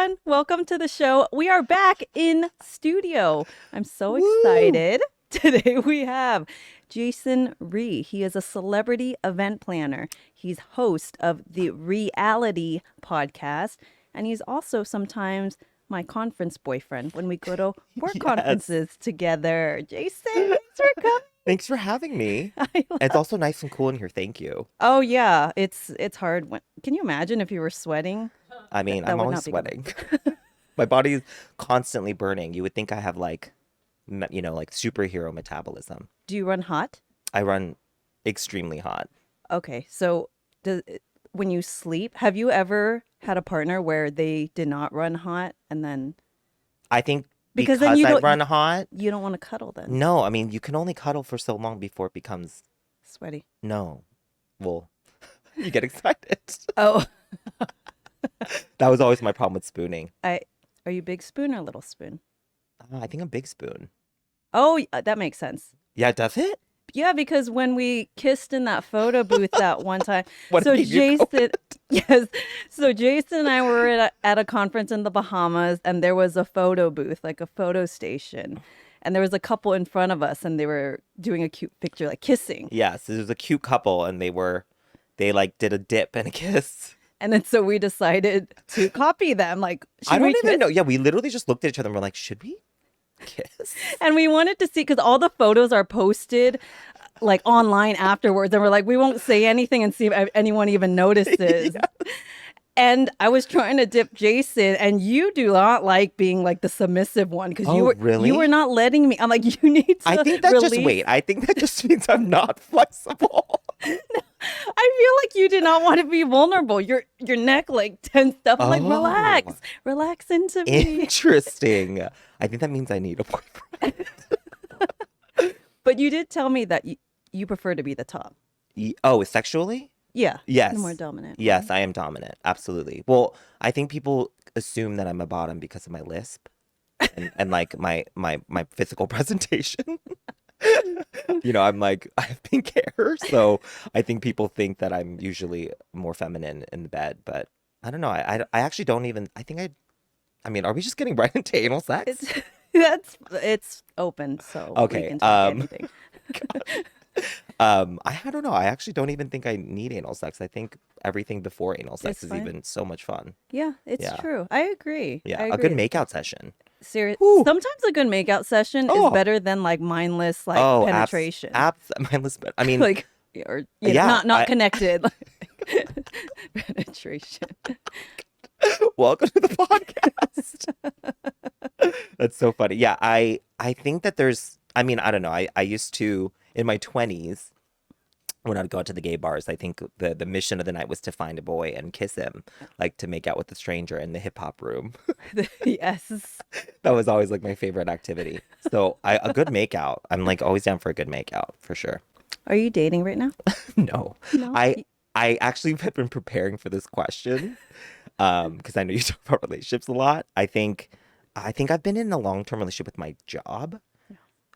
everyone. Welcome to the show. We are back in studio. I'm so Woo! excited. Today we have Jason Rhee. He is a celebrity event planner. He's host of the Reality podcast, and he's also sometimes my conference boyfriend when we go to work Yes. conferences together. Jason, thanks for coming. Thanks for having me. I It's also nice and cool in here. Thank you. Oh yeah, it's hard when can you imagine if you were sweating? I That mean, that I'm would always not be good. sweating. My body is constantly burning. You would think I have like, like superhero metabolism. Do you run hot? I run extremely hot. Okay, so does, when you sleep, have you ever had a partner where they did not run hot and then I think because then because I run hot, you don't want to cuddle then. no, I mean, you can only cuddle for so long before it becomes Sweaty. no. Well, you get excited. Oh, That was always my problem with spooning. I are you big spoon or little spoon? I think I'm big spoon. Oh, that makes sense. Yeah, does it? Yeah, because when we kissed in that photo booth that one time, What so made you go? Jason, yes, so Jason and I were at a conference in the Bahamas, and there was a photo booth, like a photo station, and there was a couple in front of us, and they were doing a cute picture, like kissing, Yes, it was a cute couple, and they like did a dip and a kiss. and then so we decided to copy them, like I should we don't even kiss? know. Yeah, we literally just looked at each other and we're like, should we kiss? And we wanted to see because all the photos are posted like online afterwards, and we're like, we won't say anything and see if anyone even notices. Yeah. And I was trying to dip Jason, and you do not like being like the submissive one because Oh, you were really? not letting me. I'm like, you need I to think that just release. wait. I think that just means I'm not flexible. I feel like you did not want to be vulnerable. Your neck like tensed up. I'm like, Oh, relax into me. interesting. I think that means I need a boyfriend. But you did tell me that you prefer to be the top. Oh, sexually? Yeah, the more Yes. dominant Yes, one. I am dominant. Absolutely. Well, I think people assume that I'm a bottom because of my lisp and like my physical presentation. I'm like, I have pink hair, so I think people think that I'm usually more feminine in the bed, but I don't know. I actually don't even, I mean, are we just getting right into anal sex? It's it's open, so we Okay, can talk anything. I don't know. I actually don't even think I need anal sex. I think everything before anal sex It's is fine. even so much fun. Yeah, it's Yeah, true. I agree. yeah, I a good agree. makeout session. Serious. Whew. Sometimes a good makeout session is Oh, better than like mindless like oh, penetration. mindless, but I mean, Like or yeah, not connected like penetration. welcome to the podcast. That's so funny. Yeah, I think that I mean, I don't know. I used to in my 20s when I'd go out to the gay bars, I think the mission of the night was to find a boy and kiss him, like to make out with a stranger in the hip hop room. Yes. That was always like my favorite activity. So a good makeout. I'm like always down for a good makeout for sure. Are you dating right now? No. No. I I actually have been preparing for this question because I know you talk about relationships a lot. I think I've been in a long-term relationship with my job.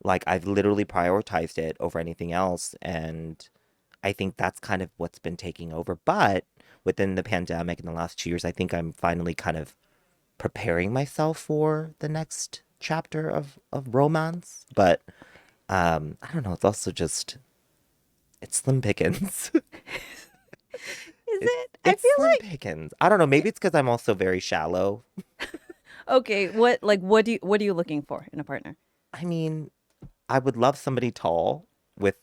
Like I've literally prioritized it over anything else, and I think that's kind of what's been taking over. But within the pandemic in the last 2 years, I think I'm finally kind of preparing myself for the next chapter of romance. But I don't know, it's also just it's slim pickings. Is It's it? I it's feel slim like pickings. I don't know, maybe it's because I'm also very shallow. okay, what are you looking for in a partner? I mean, I would love somebody tall with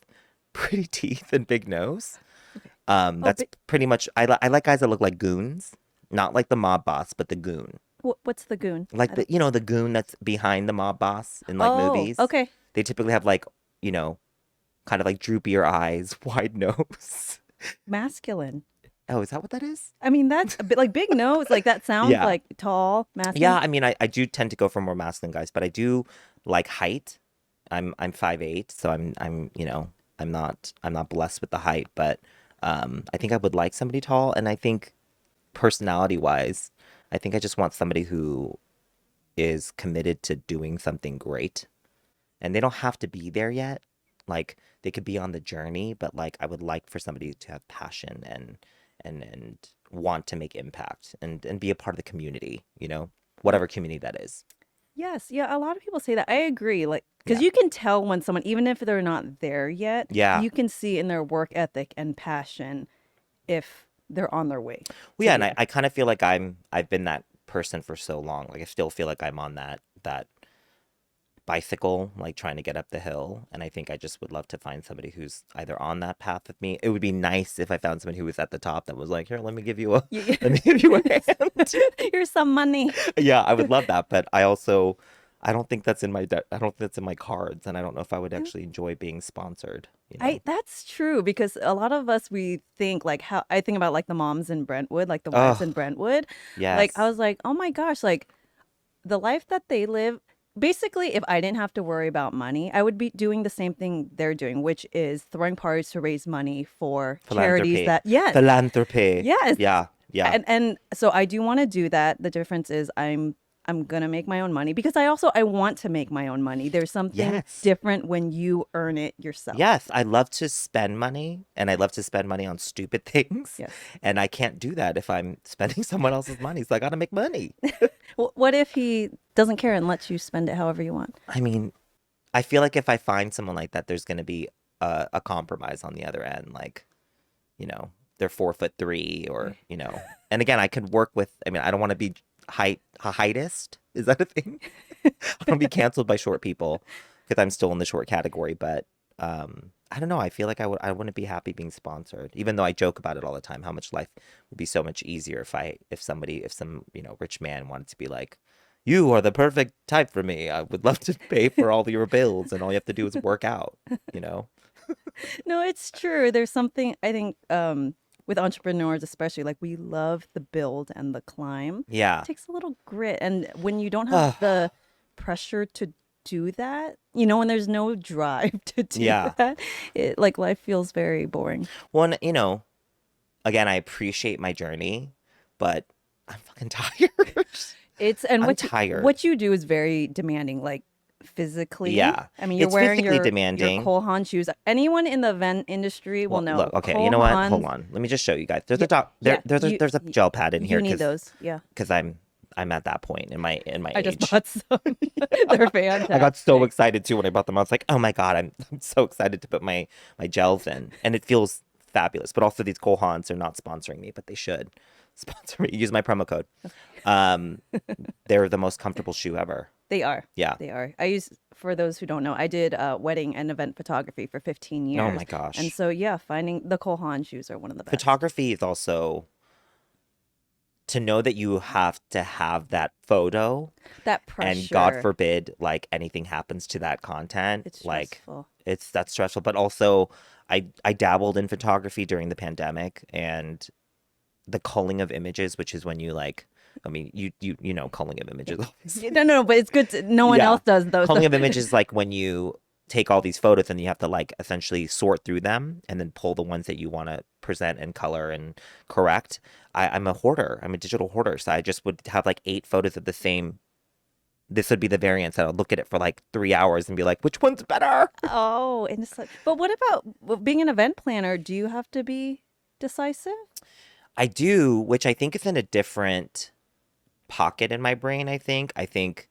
pretty teeth and big nose. Okay. Oh, That's but pretty much I like guys that look like goons, not like the mob boss, but the goon. what's the goon? Like I the don't. the goon that's behind the mob boss in like Oh, movies. okay. They typically have like, you know, kind of like droopier eyes, wide nose. Masculine. Oh, is that what that is? I mean, that's a bit like big nose. Like that sounds Yeah. like tall, Yeah, masculine. I mean I do tend to go for more masculine guys, but I do like height. I'm 5'8", so I'm not blessed with the height, but I think I would like somebody tall, and I think personality wise, I think I just want somebody who is committed to doing something great, and they don't have to be there yet. Like they could be on the journey, but like I would like for somebody to have passion and want to make impact and be a part of the community, whatever community that is. Yes, yeah, a lot of people say that. I agree. Like, because Yeah. you can tell when someone, even if they're not there yet, Yeah. you can see in their work ethic and passion if they're on their way Well, to yeah, and there. I kind of feel like I've been that person for so long. Like I still feel like I'm on that bicycle, like trying to get up the hill. And I think I just would love to find somebody who's either on that path with me. It would be nice if I found somebody who was at the top that was like, here, let me give you a You- let me give you a hand. Here's some money. Yeah, I would love that, but I don't think that's in my I don't think that's in my cards, and I don't know if I would actually enjoy being sponsored, That's true because a lot of us we think like how I think about like the moms in Brentwood, like the wives in Oh, Brentwood. Like I yes. was like, oh my gosh, like the life that they live. Basically, if I didn't have to worry about money, I would be doing the same thing they're doing, which is throwing parties to raise money for charities Philanthropy. that, yes, Philanthropy. yes. Yeah, yeah. And so I do want to do that. The difference is I'm gonna make my own money because I want to make my own money. There's something Yes. different when you earn it yourself. Yes, I love to spend money and I love to spend money on stupid things. Yes. And I can't do that if I'm spending someone else's money. So I got to make money. What if he doesn't care and lets you spend it however you want? I mean, I feel like if I find someone like that, there's going to be a compromise on the other end. Like, they're 4'3" or, and again, I could work with, I mean, I don't want to be a heightist. Is that a thing? I don't want to be canceled by short people because I'm still in the short category. But I don't know. I feel like I wouldn't be happy being sponsored, even though I joke about it all the time, how much life would be so much easier if some, rich man wanted to be like, you are the perfect type for me. I would love to pay for all your bills and all you have to do is work out, you know? No, it's true. There's something I think with entrepreneurs, especially, like we love the build and the climb. It Yeah. takes a little grit, and when you don't have the pressure to do that, when there's no drive to do Yeah. that, like life feels very boring. One, again, I appreciate my journey, but I'm fucking tired. It's and I'm what tired. what you do is very demanding, like physically. Yeah. I mean, you're It's wearing physically your demanding. Cole Haan shoes. Anyone in the event industry will Well, know look, okay, you Cole know what? Hold Haan's. on. Let me just show you guys. There's Yeah, a doc, yeah. there's a gel pad in here You need because those. Yeah, I'm at that point in my I just age. bought some. They're I got so fantastic. excited too when I bought them. I was like, oh my God, I'm so excited to put my gels in. And it feels fabulous. But also these Cole Haans are not sponsoring me, but they should sponsor me. Use my promo code. Um, they're the most comfortable shoe ever. They are. Yeah. They are. For those who don't know, I did wedding and event photography for 15 Oh years. my And gosh. so, yeah, finding the Cole Haan shoes are one of the best. Photography is also to know that you have to have that photo That and God pressure, forbid like anything happens to that content, it's like stressful. that's stressful. But also I dabbled in photography during the pandemic and the culling of images, which is when you like, I mean, you know culling of images, obviously. No, but it's good. No one Yeah. else does those. Culling of images like when you take all these photos and you have to like essentially sort through them and then pull the ones that you want to present and color and correct. I'm a hoarder. I'm a digital hoarder. So I just would have like 8 photos of the same. This would be the variants. And I'll look at it for like 3 hours and be like, which one's better? Oh, and it's like, but what about being an event planner? Do you have to be decisive? I do, which I think is in a different pocket in my brain, I think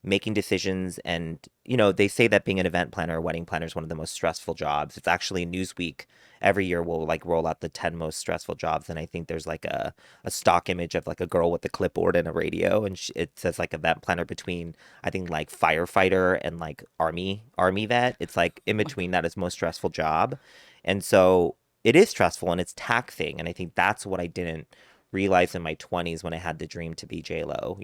making decisions and they say that being an event planner or wedding planner is one of the most stressful jobs. It's actually Newsweek every year will like roll out the 10 most stressful jobs, and I think there's like a stock image of like a girl with a clipboard and a radio, and it says like event planner between I think like firefighter and like army vet. It's like in between that is most stressful job. And so it is stressful and it's taxing, and I think that's what I didn't realize in my 20s when I had the dream to be J-Lo,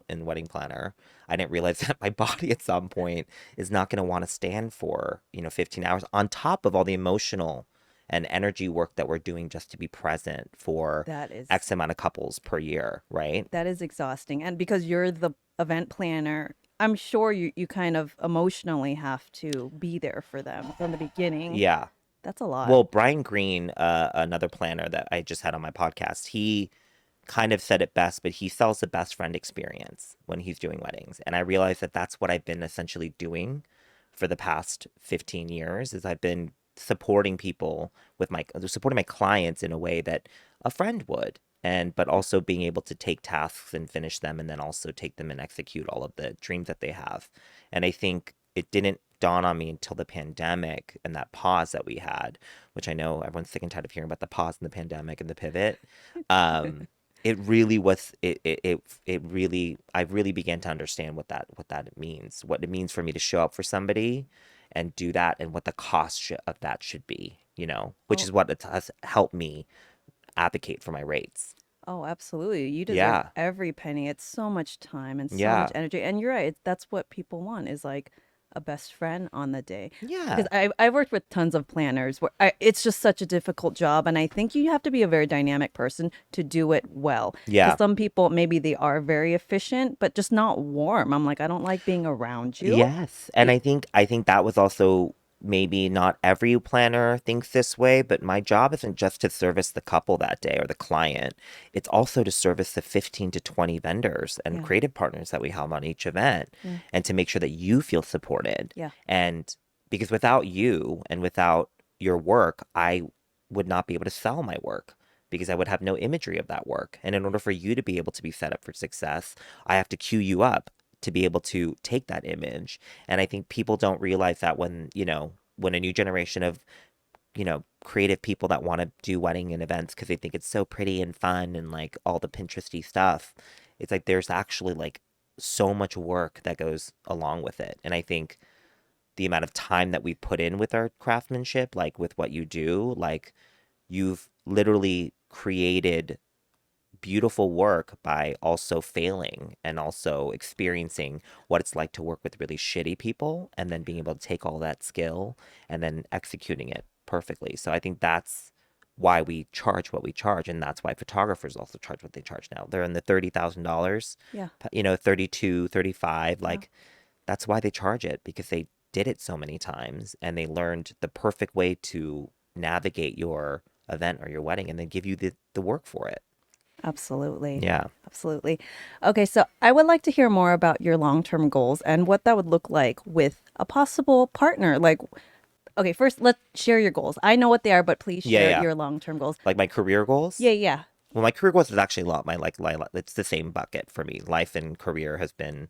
in wedding planner. I didn't realize that my body at some point is not going to want to stand for, 15 hours on top of all the emotional and energy work that we're doing just to be present for That is X amount of couples per year, right? that is exhausting. And because you're the event planner, I'm sure you kind of emotionally have to be there for them from the beginning. Yeah. That's a lot. Well, Brian Green, another planner that I just had on my podcast, he kind of said it best, but he sells the best friend experience when he's doing weddings. And I realized that that's what I've been essentially doing for the past 15 years is I've been supporting people supporting my clients in a way that a friend would. But also being able to take tasks and finish them, and then also take them and execute all of the dreams that they have. And I think it didn't dawn on me until the pandemic and that pause that we had, which I know everyone's sick and tired of hearing about the pause and the pandemic and the pivot. Um, it really was it really I really began to understand what that means, what it means for me to show up for somebody and do that, and what the cost of that should be, which Oh, is what it has helped me advocate for my rates. oh, absolutely. You deserve Yeah. every penny. It's so much time and so much Yeah. energy. And you're right. That's what people want is like a best friend on the day. Because Yeah. I worked with tons of planners where it's just such a difficult job. And I think you have to be a very dynamic person to do it well. Because Yeah. some people, maybe they are very efficient, but just not warm. I'm like, I don't like being around you. Yes. And I think that was also, maybe not every planner thinks this way, but my job isn't just to service the couple that day or the client. It's also to service the 15 to 20 vendors and Yeah. creative partners that we have on each event, Yeah. and to make sure that you feel supported. Yeah. And because without you and without your work, I would not be able to sell my work, because I would have no imagery of that work. And in order for you to be able to be set up for success, I have to cue you up to be able to take that image. And I think people don't realize that when a new generation of, creative people that want to do wedding and events because they think it's so pretty and fun and like all the Pinteresty stuff, it's like there's actually like so much work that goes along with it. And I think the amount of time that we put in with our craftsmanship, like with what you do, like you've literally created beautiful work by also failing and also experiencing what it's like to work with really shitty people, and then being able to take all that skill and then executing it perfectly. So I think that's why we charge what we charge, and that's why photographers also charge what they charge now. They're in the $30,000, Yeah. 32, 35, Yeah. like that's why they charge it, because they did it so many times and they learned the perfect way to navigate your event or your wedding and then give you the work for it. Absolutely. Yeah. Absolutely. Okay, so I would like to hear more about your long-term goals and what that would look like with a possible partner. Like, okay, first let's share your goals. I know what they are, but please Yeah, share yeah. your long-term goals. Like my career Yeah, goals. yeah. Well, my career goals is actually a lot. It's the same bucket for me. Life and career has been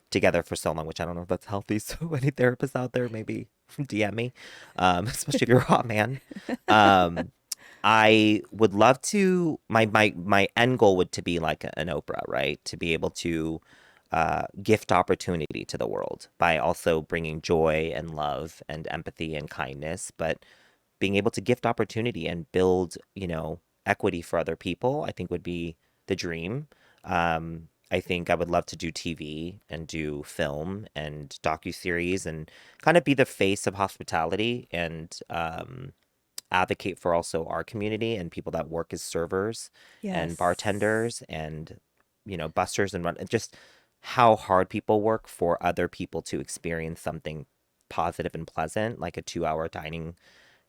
together for so long, which I don't know if that's healthy. So any therapists out there, maybe DM me, especially if you're a hot man. Um, I would love to. My end goal would to be like an Oprah, right? To be able to gift opportunity to the world by also bringing joy and love and empathy and kindness, but being able to gift opportunity and build, equity for other people, I think would be the dream. I think I would love to do TV and do film and docuseries and kind of be the face of hospitality, and advocate for also our community and people that work as servers and Yes. bartenders and, busters, and just how hard people work for other people to experience something positive and pleasant, like a 2-hour dining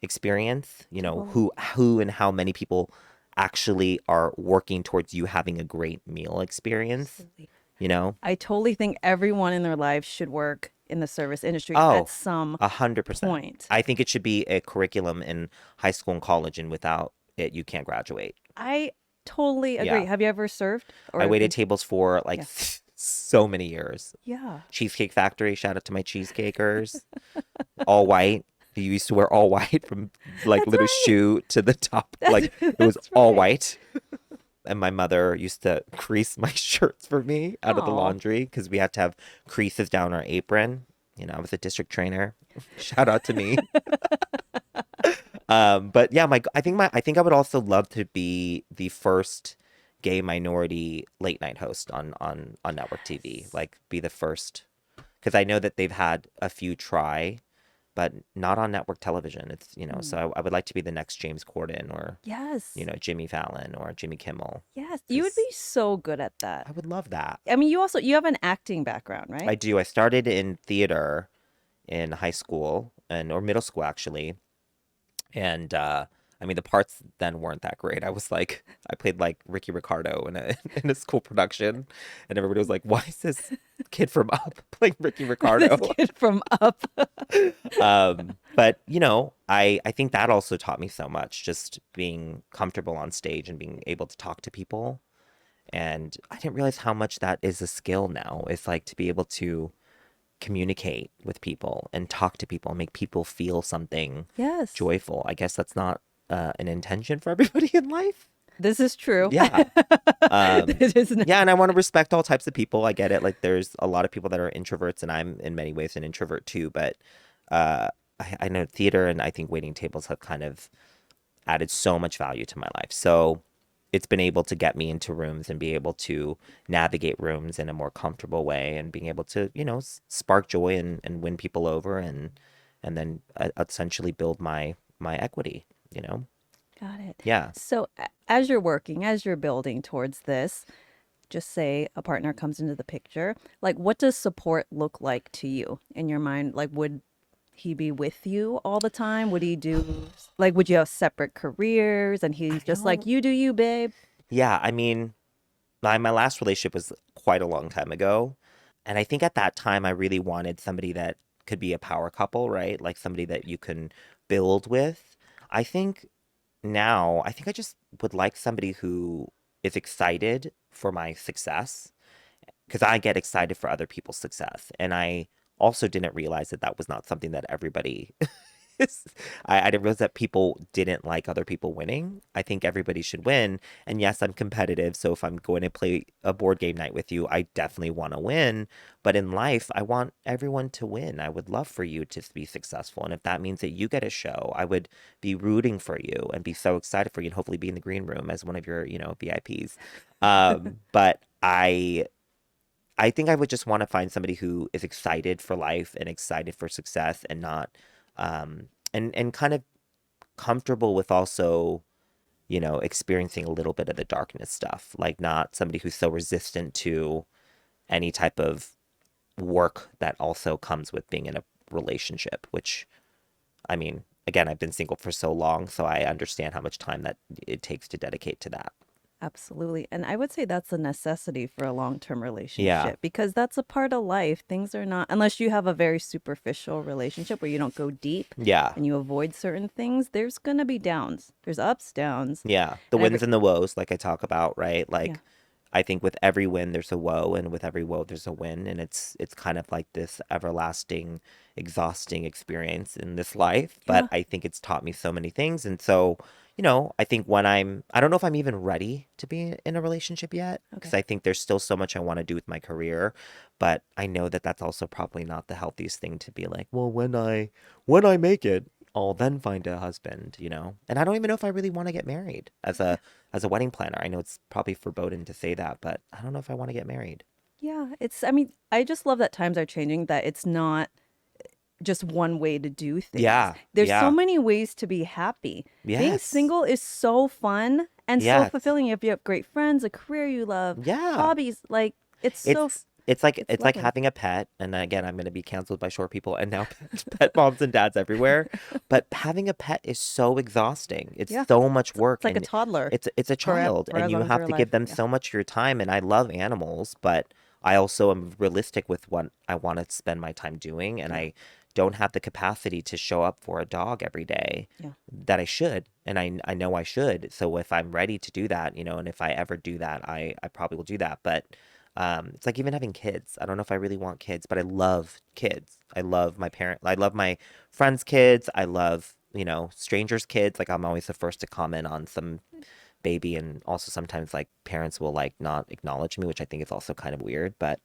experience. Totally. Who and how many people actually are working towards you having a great meal experience, Absolutely. you know? I totally think everyone in their lives should work in the service industry at Oh, some 100%. point. I think it should be a curriculum in high school and college, and without it, you can't graduate. I totally agree. Yeah. Have you ever served I or waited been? tables for like Yeah. so many years. Yeah. Cheesecake Factory, shout out to my cheesecakers. All white. You used to wear all white from like That's little right. shoe to the top. That's Like it was that's all right. white. And my mother used to crease my shirts for me out of the Oh, laundry because we had to have creases down our apron. I was a district trainer. Shout out to me. But yeah, I think I would also love to be the first gay minority late night host on network TV. yes. Like be the first, because I know that they've had a few try, but not on network television. It's Mm. so I would like to be the next James Corden or Yes. Jimmy Fallon or Jimmy Kimmel, Yes. You would because be so good at that. I would love that. I mean, you have an acting background, right? I do. I started in theater in high school and or middle school actually, and I mean the parts then weren't that great. I played like Ricky Ricardo in a in a school production, and everybody was like, "Why is this kid from Up playing Ricky This Ricardo?" kid from Up. um, But, I think that also taught me so much, just being comfortable on stage and being able to talk to people. And I didn't realize how much that is a skill now. It's like to be able to communicate with people and talk to people and make people feel something Yes, joyful. I guess that's not an intention for everybody in life. this is true. Yeah. Um, It is not. yeah, and I want to respect all types of people. I get it. Like, there's a lot of people that are introverts, and I'm in many ways an introvert too. But I know theater and I think waiting tables have kind of added so much value to my life. So it's been able to get me into rooms and be able to navigate rooms in a more comfortable way and being able to, spark joy and win people over and then essentially build my equity, you know? Got it. Yeah. So, as you're working, as you're building towards this, just say a partner comes into the picture, like what does support look like to you in your mind? Like, would he be with you all the time? Would he do, like, would you have separate careers and I he's just like, don't. you do you, babe? Yeah, I mean, my last relationship was quite a long time ago. And I think at that time, I really wanted somebody that could be a power couple, right? Like somebody that you can build with. I think now, I think I just would like somebody who is excited for my success because I get excited for other people's success. And I also didn't realize that that was not something that everybody is. I didn't realize that people didn't like other people winning. I think everybody should win. And yes, I'm competitive. So if I'm going to play a board game night with you, I definitely want to win. But in life, I want everyone to win. I would love for you to be successful. And if that means that you get a show, I would be rooting for you and be so excited for you and hopefully be in the green room as one of your, VIPs. But I think I would just want to find somebody who is excited for life and excited for success and not and kind of comfortable with also, experiencing a little bit of the darkness stuff. Like not somebody who's so resistant to any type of work that also comes with being in a relationship, which I mean, again, I've been single for so long, so I understand how much time that it takes to dedicate to that. Absolutely. And I would say that's a necessity for a long-term Yeah. relationship because that's a part of life. Things are not, unless you have a very superficial relationship where you don't go deep Yeah. and you avoid certain things, there's going to be downs. There's ups, downs. Yeah, the And every, wins and the woes, like I talk about, right? yeah. Like, I think with every win there's a woe, and with every woe there's a win, and it's kind of like this everlasting, exhausting experience in this life. But Yeah. I think it's taught me so many things, and so I think I don't know if I'm even ready to be in a relationship yet, because Okay. I think there's still so much I want to do with my career, but I know that that's also probably not the healthiest thing to be like, well, when I make it, I'll then find a husband. And I don't even know if I really want to get married as a wedding planner. I know it's probably foreboding to say that, but I don't know if I want to get married. Yeah. I mean, I just love that times are changing, that it's not just one way to do things. Yeah, There's so yeah, many ways to be happy. Being yes, single is so fun and so yes, fulfilling if you have great friends, a career you love, yeah. hobbies. Like, It's it's like lovely. having a pet, and again, I'm going to be canceled by short people, and now pet moms and dads everywhere. But having a pet is so exhausting. It's Yeah. so much It's work, like a and toddler it's a child, for and as you long as have you're to give alive. them Yeah. so much of your time. And I love animals, but I also am realistic with what I want to spend my time doing, and Yeah. I don't have the capacity to show up for a dog every day Yeah. that I should, and I know I should. So if I'm ready to do that, and if I ever do that, I probably will do that. But it's like even having kids. I don't know if I really want kids, but I love kids. I love my parent. I love my friends' kids. I love, strangers' kids. Like I'm always the first to comment on some baby, and also sometimes like parents will like not acknowledge me, which I think is also kind of weird, but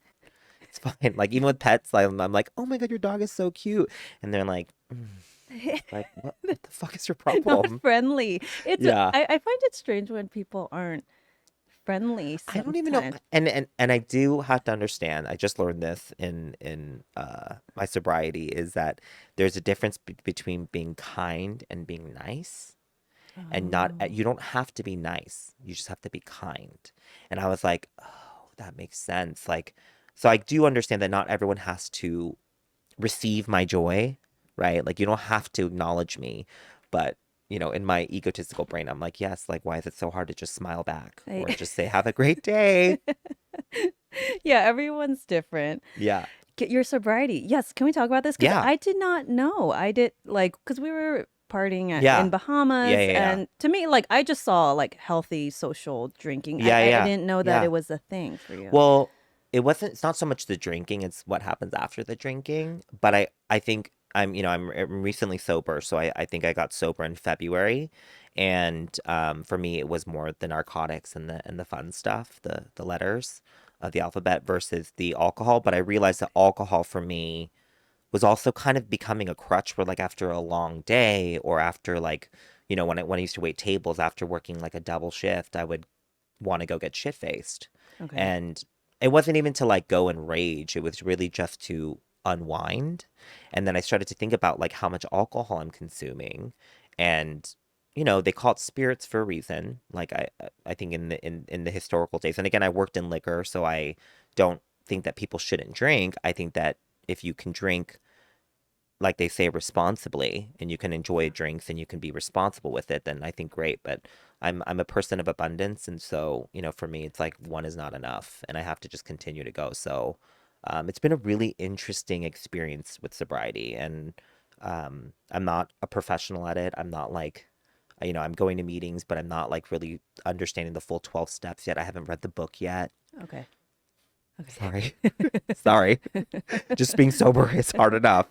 it's fine. Like even with pets, I'm like, oh my God, your dog is so cute, and they're like, like what the fuck is your Not problem? friendly. Yeah. I find it strange when people aren't friendly I don't even know. sometimes. And I do have to understand. I just learned this in my sobriety is that there's a difference between being kind and being nice, and not Oh, you don't have to be nice. You just have to be kind. And I was like, "Oh, that makes sense." Like so I do understand that not everyone has to receive my joy, right? Like you don't have to acknowledge me, but in my egotistical brain, I'm like, yes, like why is it so hard to just smile back I, or just say have a great day? yeah, everyone's different. Yeah. Get your sobriety. Yes, can we talk about this? Because Yeah. I did not know. I did like because we were partying in Yeah. Yeah. Bahamas, Yeah. Yeah. and to me, like I just saw like healthy social drinking. I Yeah. I Yeah. didn't know that Yeah. it was a thing for you. Well, it's not so much the drinking, it's what happens after the drinking. But I think I'm recently sober, so I think I got sober in February. And for me it was more the narcotics and the fun stuff, the letters of the alphabet versus the alcohol. But I realized that alcohol for me was also kind of becoming a crutch where like after a long day or after like, when I used to wait tables after working like a double shift, I would want to go get shit faced. Okay. And it wasn't even to like go and rage. It was really just to unwind. And then I started to think about like how much alcohol I'm consuming. And they call it spirits for a reason. Like I think in the historical days. And again, I worked in liquor, so I don't think that people shouldn't drink. I think that if you can drink like they say responsibly and you can enjoy drinks and you can be responsible with it, then I think great. But I'm a person of abundance, and so for me it's like one is not enough and I have to just continue to go. So it's been a really interesting experience with sobriety. And I'm not a professional at it. I'm not like, I'm going to meetings, but I'm not like really understanding the full 12 steps yet. I haven't read the book yet. Okay. Okay. Sorry. Sorry. Just being sober is hard enough.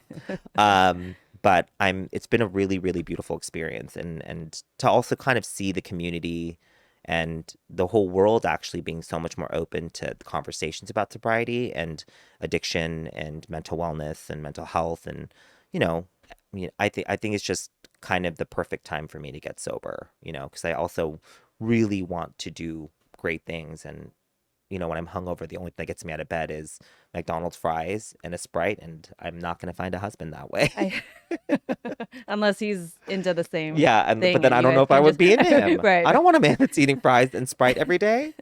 But it's been a really, really beautiful experience, and to also kind of see the community and the whole world actually being so much more open to the conversations about sobriety and addiction and mental wellness and mental health. And, I think it's just kind of the perfect time for me to get sober, because I also really want to do great things. And when I'm hungover, the only thing that gets me out of bed is McDonald's fries and a Sprite, and I'm not going to find a husband that way. I unless he's into the same Yeah, but thing then and I you don't know guys if I can would just be into him. right. I don't want a man that's eating fries and Sprite every day.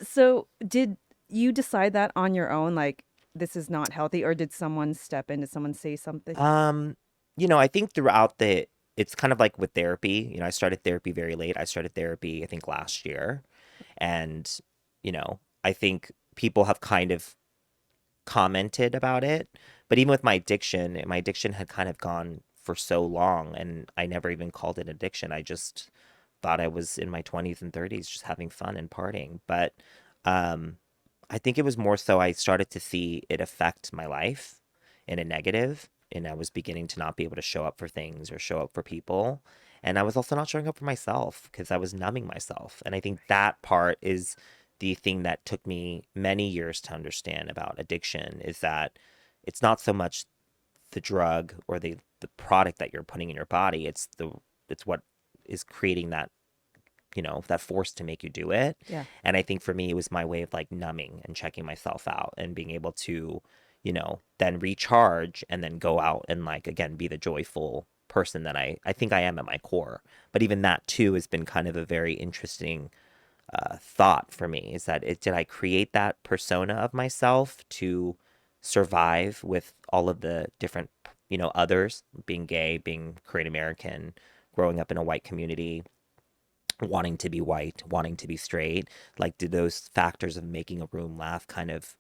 So did you decide that on your own, like this is not healthy, or did someone step in? Did someone say something? Um, I think throughout it's kind of like with therapy. I started therapy very late. I started therapy, I think, last year. And, I think people have kind of commented about it. But even with my addiction had kind of gone for so long, and I never even called it addiction. I just thought I was in my 20s and 30s just having fun and partying. But um, I think it was more so I started to see it affect my life in a negative, and I was beginning to not be able to show up for things or show up for people. And I was also not showing up for myself because I was numbing myself. And I think that part is the thing that took me many years to understand about addiction, is that it's not so much the drug or the product that you're putting in your body. It's what is creating that force to make you do it. Yeah. And I think for me, it was my way of like numbing and checking myself out and being able to, then recharge and then go out and like, again, be the joyful person that I think I am at my core. But even that too has been kind of a very interesting thought for me, is that did I create that persona of myself to survive with all of the different, others, being gay, being Korean American, growing up in a white community, wanting to be white, wanting to be straight? Like, did those factors of making a room laugh kind of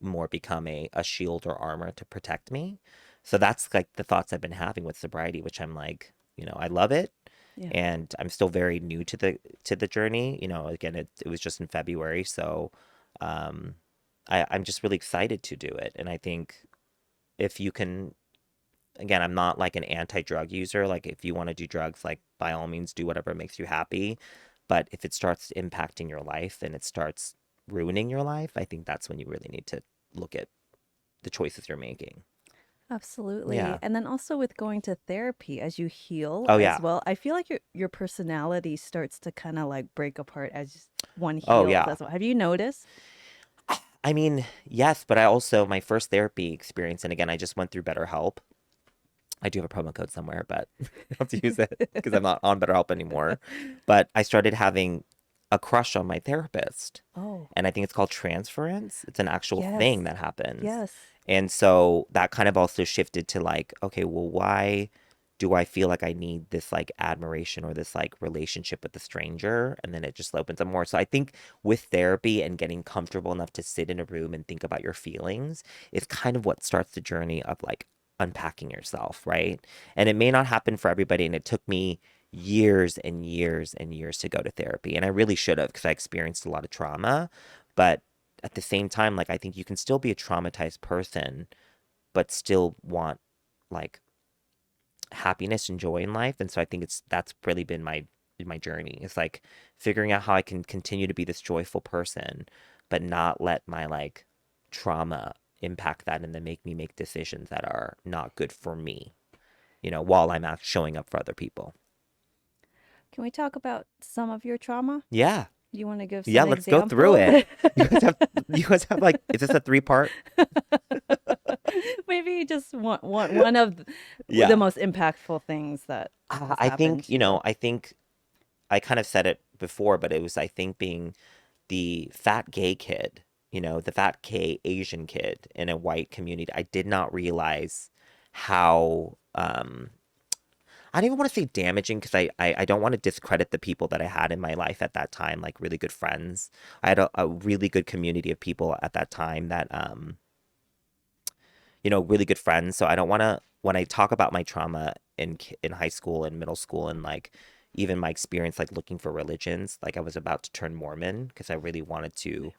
more become a shield or armor to protect me? So that's like the thoughts I've been having with sobriety, which I'm like, I love it. Yeah. And I'm still very new to the journey. Again, it was just in February. So um I'm just really excited to do it. And I think if you can, again, I'm not like an anti-drug user. Like if you want to do drugs, like by all means do whatever makes you happy. But if it starts impacting your life and it starts ruining your life, I think that's when you really need to look at the choices you're making. Absolutely. Yeah. And then also with going to therapy as you heal Oh as yeah. well, I feel like your personality starts to kind of like break apart as one Oh heals yeah. as well. Have you noticed? I mean, yes, but I also, my first therapy experience, and again, I just went through BetterHelp. I do have a promo code somewhere, but I don't have to use it because I'm not on BetterHelp anymore. But I started having a crush on my therapist. Oh, And I think it's called transference. It's an actual thing yes. that happens. Yes. And so that kind of also shifted to like, okay, well, why do I feel like I need this like admiration or this like relationship with the stranger? And then it just opens up more. So I think with therapy and getting comfortable enough to sit in a room and think about your feelings is kind of what starts the journey of like unpacking yourself, right? And it may not happen for everybody. And it took me years and years and years to go to therapy. And I really should have because I experienced a lot of trauma. But at the same time, like I think you can still be a traumatized person, but still want like happiness and joy in life. And so I think that's really been my journey. It's like figuring out how I can continue to be this joyful person, but not let my like trauma impact that and then make me make decisions that are not good for me, while I'm out showing up for other people. Can we talk about some of your trauma? Yeah. Do you want to give Yeah, some let's go through examples? it. You guys have like, is this a 3-part? Maybe just one of the Yeah. most impactful things that has I happened think, to you. I think I kind of said it before, but it was, I think, being the fat gay kid, the fat gay Asian kid in a white community. I did not realize how, I don't even want to say damaging because I don't want to discredit the people that I had in my life at that time, like really good friends. I had a really good community of people at that time that, really good friends. So I don't want to, when I talk about my trauma in high school and middle school and like even my experience like looking for religions, like I was about to turn Mormon because I really wanted to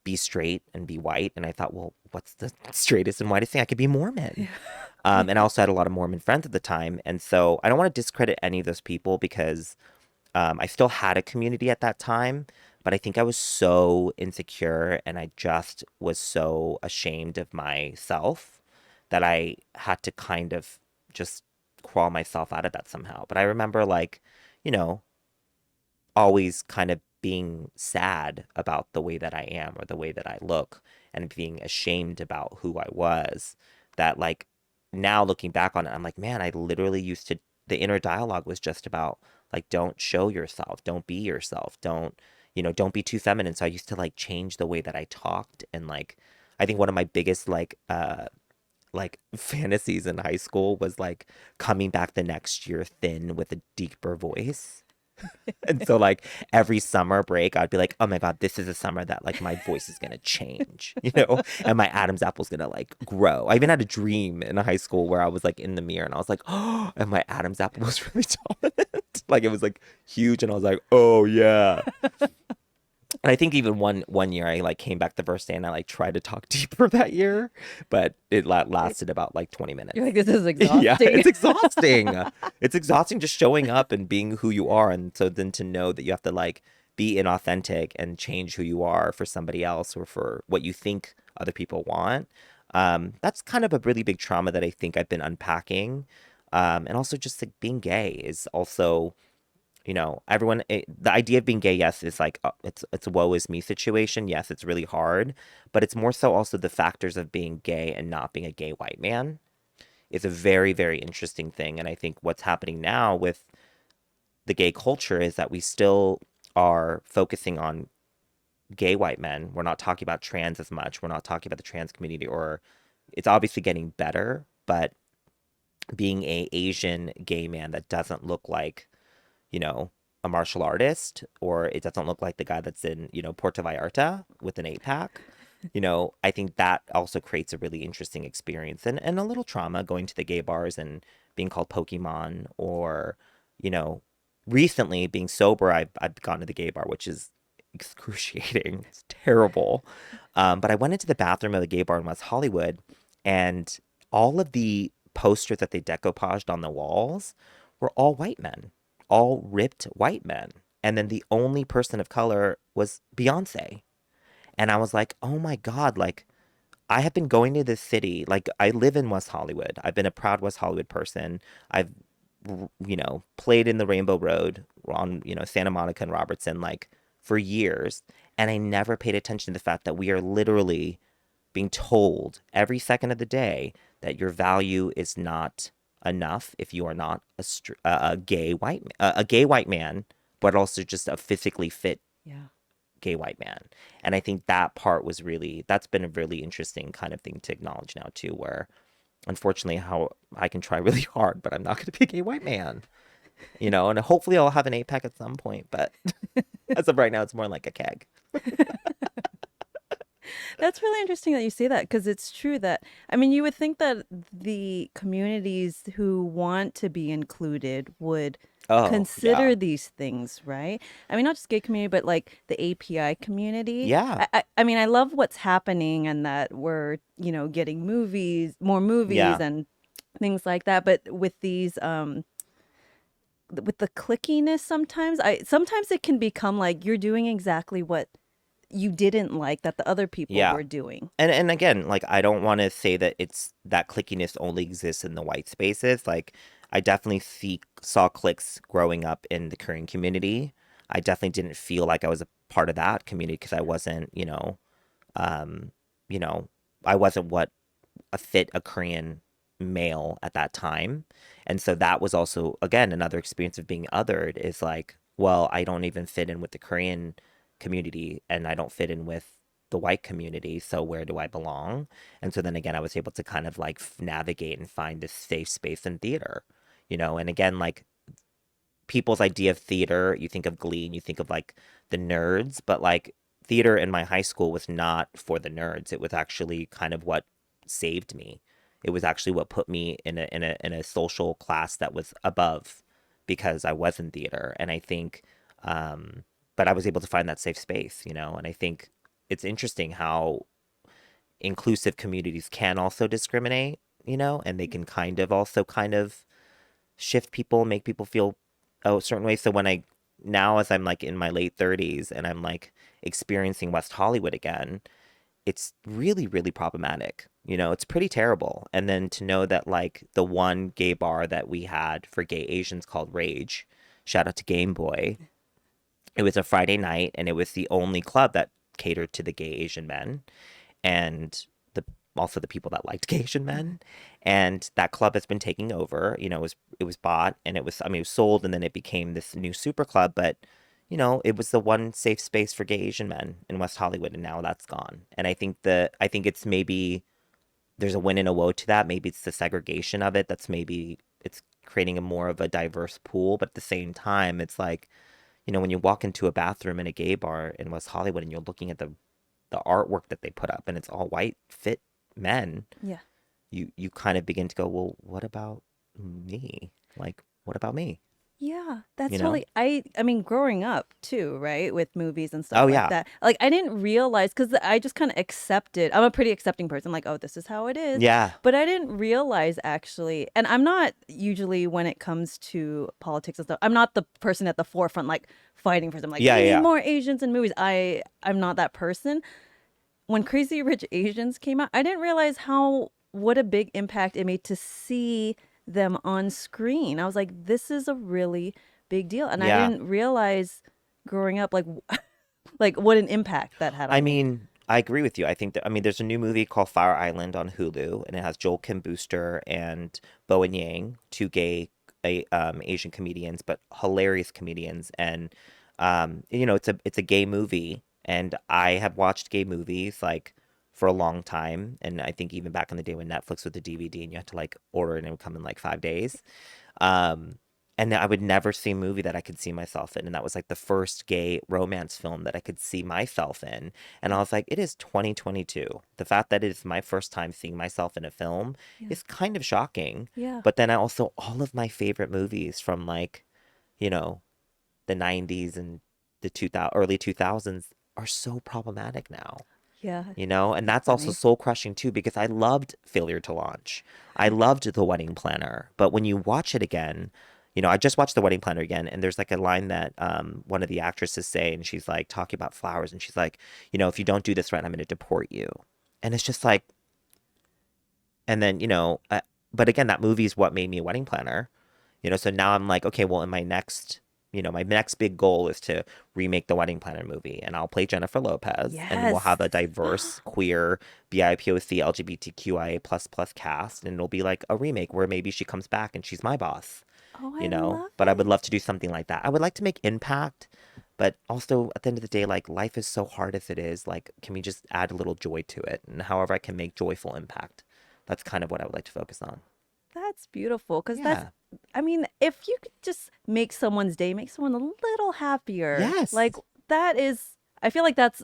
be straight and be white. And I thought, well, what's the straightest and whitest thing? I could be Mormon. And I also had a lot of Mormon friends at the time. And so I don't want to discredit any of those people because I still had a community at that time, but I think I was so insecure and I just was so ashamed of myself that I had to kind of just crawl myself out of that somehow. But I remember, like, you know, always kind of being sad about the way that I am or the way that I look and being ashamed about who I was. That, like, now looking back on it, I'm like, man, I literally used to, the inner dialogue was just about, like, don't show yourself, don't be yourself, don't be too feminine. So I used to, like, change the way that I talked. And, like, I think one of my biggest, like fantasies in high school was like coming back the next year thin with a deeper voice. And so like every summer break, I'd be like, oh my God, this is a summer that like my voice is gonna change, and my Adam's apple's gonna like grow. I even had a dream in high school where I was like in the mirror and I was like, oh, and my Adam's apple was really dominant. Like it was like huge, and I was like, oh yeah. And I think even one year I like came back the first day and I like tried to talk deeper that year, but it lasted about like 20 You're minutes. like, this is Yeah, exhausting. it's exhausting. It's exhausting just showing up and being who you are. And so then to know that you have to like be inauthentic and change who you are for somebody else or for what you think other people want. That's kind of a really big trauma that I think I've been unpacking. And also just like being gay is also, the idea of being gay, yes, is like it's a woe is me situation. Yes, it's really hard, but it's more so also the factors of being gay and not being a gay white man is a very, very interesting thing. And I think what's happening now with the gay culture is that we still are focusing on gay white men. We're not talking about trans as much. We're not talking about the trans community, or it's obviously getting better, but being a Asian gay man that doesn't look like, you know, a martial artist, or it doesn't look like the guy that's in, Puerto Vallarta with an 8-pack. I think that also creates a really interesting experience and a little trauma going to the gay bars and being called Pokemon, or, you know, recently being sober, I've gone to the gay bar, which is excruciating. It's terrible. But I went into the bathroom of the gay bar in West Hollywood, and all of the posters that they decoupaged on the walls were all white men, all ripped white men. And then the only person of color was Beyonce. And I was like, oh my God, like I have been going to this city. Like I live in West Hollywood. I've been a proud West Hollywood person. I've, played in the Rainbow Road on, Santa Monica and Robertson, like for years. And I never paid attention to the fact that we are literally being told every second of the day that your value is not enough if you are not a gay white man, but also just a physically fit Yeah. gay white man. And I think that part was really, that's been a really interesting kind of thing to acknowledge now too, where unfortunately how I can try really hard, but I'm not going to be a gay white man, and hopefully I'll have an eight pack at some point, but as of right now, it's more like a keg. That's really interesting that you say that because it's true that, I mean, you would think that the communities who want to be included would Oh, yeah. consider these things, right? I mean, not just gay community, but like the API community. Yeah. I mean, I love what's happening and that we're, getting more movies Yeah. and things like that. But with these, with the clickiness sometimes it can become like you're doing exactly what you didn't like that the other people Yeah. were doing. And again, like I don't want to say that it's that clickiness only exists in the white spaces. Like I definitely saw clicks growing up in the Korean community. I definitely didn't feel like I was a part of that community because I wasn't, um, you know, I wasn't what a Korean male at that time. And so that was also, again, another experience of being othered is like, well, I don't even fit in with the Korean community and I don't fit in with the white community. So where do I belong? And so then again, I was able to kind of like navigate and find this safe space in theater, and again, like people's idea of theater, you think of Glee and you think of like the nerds, but like theater in my high school was not for the nerds. It was actually kind of what saved me. It was actually what put me in a social class that was above because I was in theater. And I think but I was able to find that safe space, and I think it's interesting how inclusive communities can also discriminate, and they can kind of shift people, make people feel a certain way. So now as I'm like in my late 30s and I'm like experiencing West Hollywood again, it's really, really problematic. It's pretty terrible. And then to know that like the one gay bar that we had for gay Asians called Rage, shout out to Game Boy, it was a Friday night and it was the only club that catered to the gay Asian men and also the people that liked Asian men. And that club has been taking over. It was bought and it was sold and then it became this new super club. But it was the one safe space for gay Asian men in West Hollywood, and now that's gone. And I think it's maybe there's a win and a woe to that. Maybe it's the segregation of it that's maybe it's creating a more of a diverse pool. But at the same time, it's like when you walk into a bathroom in a gay bar in West Hollywood and you're looking at the artwork that they put up and it's all white fit men, Yeah. you kind of begin to go, well, what about me? Like, what about me? Yeah, that's You know? totally I mean growing up too, right? With movies and stuff Oh like yeah. that. Like I didn't realize cuz I just kind of accepted. I'm a pretty accepting person like, "Oh, this is how it is." Yeah. But I didn't realize actually, and I'm not usually when it comes to politics and stuff. I'm not the person at the forefront like fighting for them like Yeah, we yeah, need yeah. more Asians in movies. I'm not that person. When Crazy Rich Asians came out, I didn't realize what a big impact it made to see them on screen. I was like, this is a really big deal, and I Yeah. didn't realize growing up like like what an impact that had I on me. mean, I agree with you. There's a new movie called Fire Island on Hulu, and it has Joel Kim Booster and Bowen Yang, two gay Asian comedians, but hilarious comedians. And it's a gay movie, and I have watched gay movies like for a long time, and I think even back in the day when Netflix was the DVD and you had to like order it and it would come in like 5 days. Um, and I would never see a movie that I could see myself in. And that was like the first gay romance film that I could see myself in. And I Yeah, was like, it is 2022. The fact that it is my first time seeing myself in a film yeah, is kind of shocking. yeah, But then all of my favorite movies from like, you know, the 90s and the 2000, early 2000s are so problematic now. yeah. And It's that's also funny. soul crushing too, because I loved Failure to Launch. I loved The Wedding Planner. But when you watch it again, I just watched The Wedding Planner again, and there's like a line that one of the actresses say, and she's like talking about flowers, and she's like, if you don't do this right, I'm going to deport you. And it's just like, and then, but again, that movie is what made me a wedding planner. So now I'm like, okay, well, in my next big goal is to remake the Wedding Planner movie, and I'll play Jennifer Lopez, and we'll Yes. have a diverse, queer, BIPOC, LGBTQIA plus cast, and it'll be like a remake where maybe she comes back and she's my boss, Oh, I love But I would it. love to do something like that. I would like to make impact, but also at the end of the day, like life is so hard as it is. Like, can we just add a little joy to it? And however I can make joyful impact that's kind of what I would like to focus on. That's beautiful because Yeah. I mean, if you could just make someone's day, make someone a little happier, Yes. like that is, I feel like that's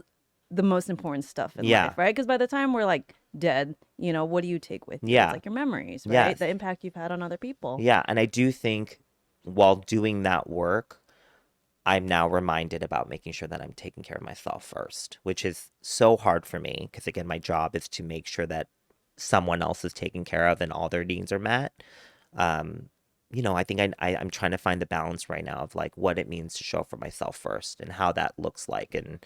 the most important stuff in Yeah. life, right? Because by the time we're like dead, what do you take with you? It's Yeah. like your memories, right? Yes. The impact you've had on other people. Yeah. And I do think while doing that work, I'm now reminded about making sure that I'm taking care of myself first, which is so hard for me because, again, my job is to make sure that someone else is taken care of and all their needs are met. Um, I think I'm trying to find the balance right now of like what it means to show up for myself first and how that looks like, and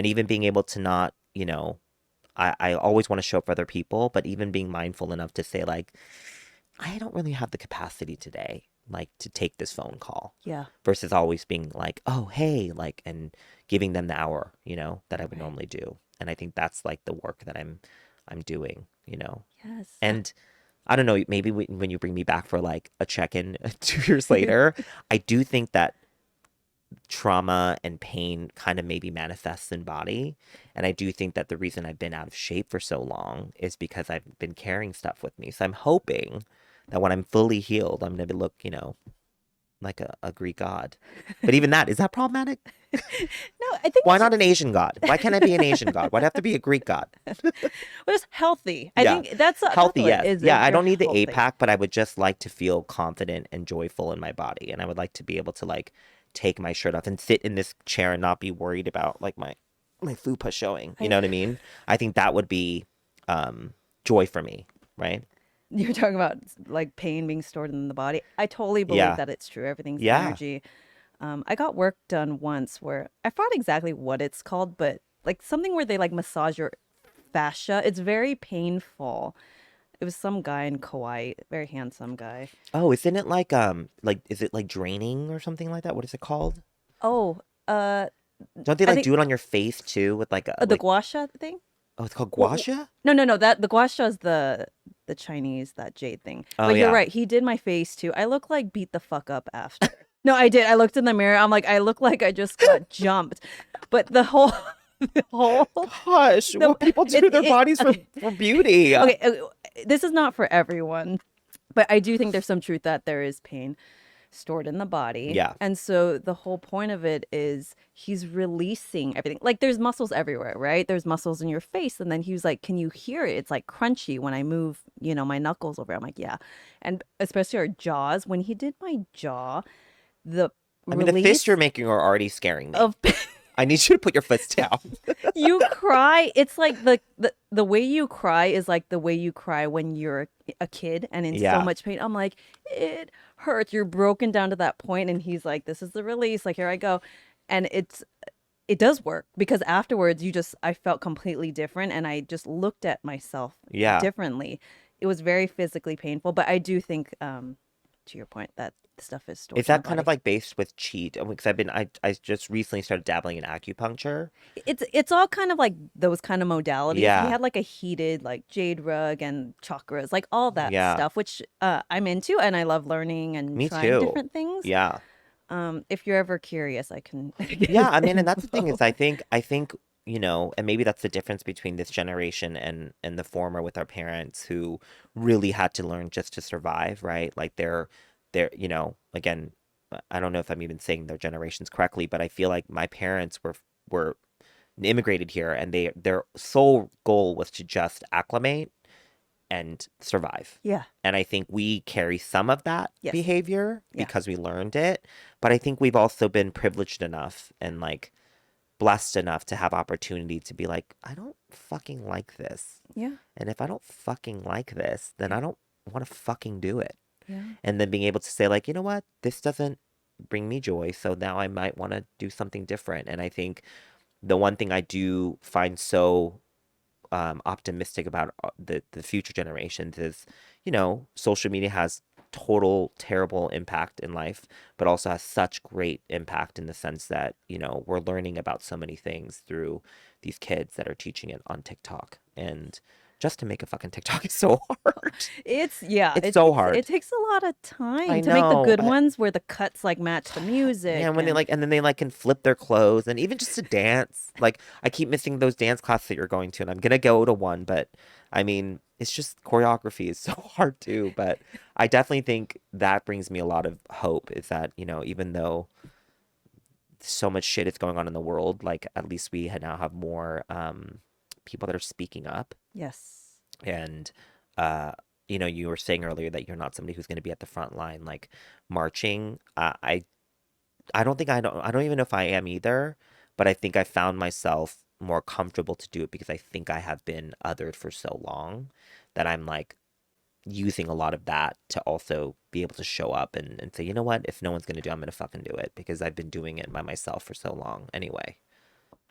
even being able to not, I always want to show up for other people, but even being mindful enough to say like, I don't really have the capacity today, like to take this phone call Yeah. versus always being like, oh, hey, like, and giving them the hour, that I would Right. normally do. And I think that's like the work that I'm doing. Yes. And I don't know, maybe when you bring me back for like a check-in 2 years later, I do think that trauma and pain kind of maybe manifests in body. And I do think that the reason I've been out of shape for so long is because I've been carrying stuff with me. So I'm hoping that when I'm fully healed, I'm going to look, like a Greek god. But even that, is that problematic? No, I think Why not an Asian god? Why can't I be an Asian god? Why'd it have to be a Greek god? it's healthy. I Yeah. think that's Healthy, what it yes. is. Yeah, If I you're don't need the healthy. APAC, but I would just like to feel confident and joyful in my body. And I would like to be able to like take my shirt off and sit in this chair and not be worried about like my fupa showing. You know what I mean? I think that would be joy for me, right? You're talking about like pain being stored in the body. I totally believe Yeah. that it's true. Everything's Yeah. energy. I got work done once where I forgot exactly what it's called, but like something where they like massage your fascia. It's very painful. It was some guy in Kauai, very handsome guy. Oh, isn't it like is it like draining or something like that? What is it called? Oh, Don't they I like think do it on your face too with like a the like gua sha thing. oh it's called Well, gua sha? no. That the gua sha is the Chinese, that jade thing. Oh But you're yeah. right. He did my face too. I look like beat the fuck up after. No, I did. I looked in the mirror. I'm like, I look like I just got jumped. But the whole, the whole. Gosh, The- what people do it- to their it- bodies okay. for beauty. Okay, this is not for everyone, but I do think there's some truth that there is pain stored in the body. Yeah. And so the whole point of it is he's releasing everything. Like there's muscles everywhere, right? There's muscles in your face. And then he was like, can you hear it? It's like crunchy when I move, my knuckles over. I'm like, yeah. And especially our jaws. When he did my jaw, the I mean, the release fists you're making are already scaring me. of I need you to put your fists down. you cry. It's like the way you cry is like the way you cry when you're a kid and in Yeah. so much pain. I'm like, it hurts. You're broken down to that point, and he's like, this is the release. Like, here I go. And it does work because afterwards I felt completely different, and I just looked at myself Yeah. differently. It was very physically painful, but I do think to your point that stuff is stored Is in the that kind of body. like based with cheat? Because I just recently started dabbling in acupuncture. It's all kind of like those kind of modalities. Yeah. He had like a heated like jade rug and chakras, like all that Yeah. stuff, which I'm into, and I love learning and Me trying too. different things. Yeah. If you're ever curious, I can. Yeah, I mean, and that's the thing is I think and maybe that's the difference between this generation and the former with our parents who really had to learn just to survive, right? Like they're again, I don't know if I'm even saying their generations correctly, but I feel like my parents were immigrated here and their sole goal was to just acclimate and survive. Yeah. And I think we carry some of that Yes. behavior Yeah. because we learned it. But I think we've also been privileged enough and like blessed enough to have opportunity to be like, I don't fucking like this. Yeah. And if I don't fucking like this, then I don't want to fucking do it. Yeah. And then being able to say like, you know what, this doesn't bring me joy. So now I might want to do something different. And I think the one thing I do find so optimistic about the future generations is, social media has total terrible impact in life, but also has such great impact in the sense that, we're learning about so many things through these kids that are teaching it on TikTok. And just to make a fucking TikTok is so hard. It's so hard. It takes a lot of time I to make the know, good but- ones where the cuts like match the music. Yeah, when they and then they can flip their clothes and even just to dance. Like I keep missing those dance classes that you're going to, and I'm gonna go to one, but I mean, it's just choreography is so hard too, but I definitely think that brings me a lot of hope is that, even though so much shit is going on in the world, like at least we now have more people that are speaking up. Yes. And you were saying earlier that you're not somebody who's going to be at the front line like marching. I don't think I don't even know if I am either, but I think I found myself more comfortable to do it because I think I have been othered for so long that I'm like using a lot of that to also be able to show up and say, you know what, if no one's gonna do it, I'm gonna fucking do it because I've been doing it by myself for so long anyway.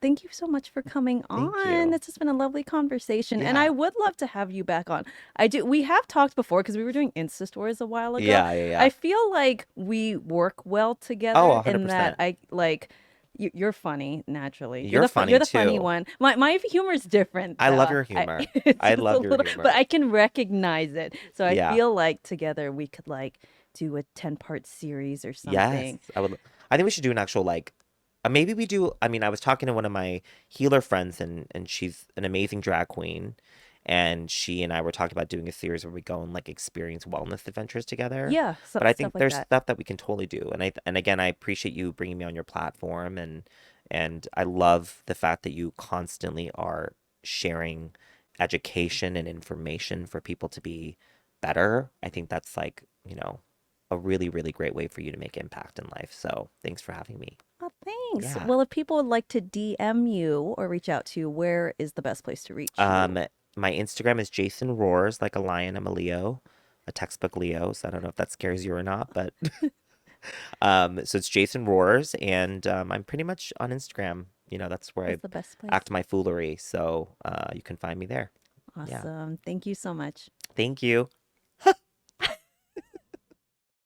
Thank you so much for coming Thank on. you. This has been a lovely conversation, and Yeah. I would love to have you back on. I do. We have talked before because we were doing Insta stories a while ago. Yeah, yeah, I yeah. feel like we work well Oh, together in that 100%. I like you're funny naturally. You're You're funny the funny too. one. My humor is different I love though. your humor. It's I just a love your little, but humor. I can recognize it. So I Yeah. feel like together we could like do a 10-part series or Yes. something. I think we should do an actual like maybe we do. I mean, I was talking to one of my healer friends, and she's an amazing drag queen, and she and I were talking about doing a series where we go and like experience wellness adventures together. Yeah, so, But I stuff think like there's that. stuff that we can totally do, and again, I appreciate you bringing me on your platform, and I love the fact that you constantly are sharing education and information for people to be better. I think that's like a really really great way for you to make impact in life. So thanks for having me. Oh, thanks. Yeah. Well, if people would like to DM you or reach out to you, where is the best place to reach you? Um, my Instagram is Jason Roars, like a lion. I'm a Leo, a textbook Leo. So I don't know if that scares you or not, but so it's Jason Roars, and I'm pretty much on Instagram. That's where I That's the best place. act my foolery. So you can find me there. Yeah. Awesome. Thank you so much. Thank you.